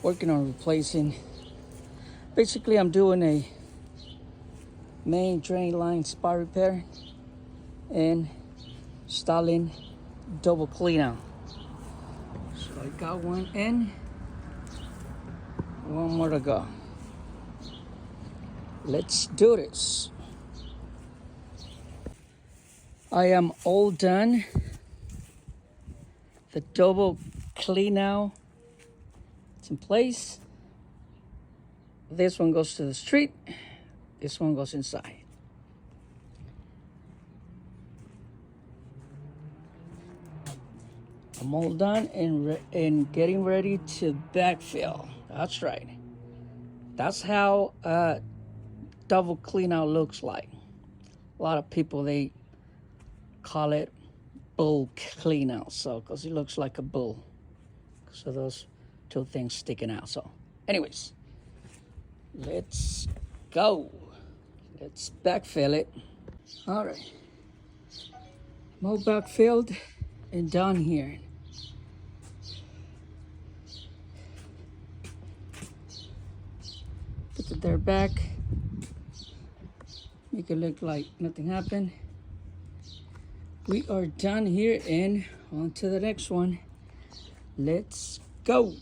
working on replacing. Basically, I'm doing a main drain line spot repair and installing double clean out. So I got one in, one more to go. Let's do this. I am all done. The double clean out, it's in place. This one goes to the street. This one goes inside. I'm all done and getting ready to backfill. That's right. That's how double clean out looks like. A lot of people, they call it bull clean out, so because it looks like a bull. So those two things sticking out. So anyways, let's go. Let's backfill it. All right. I'm all backfilled and done here. Put the dirt back. Make it look like nothing happened. We are done here and on to the next one. Let's go.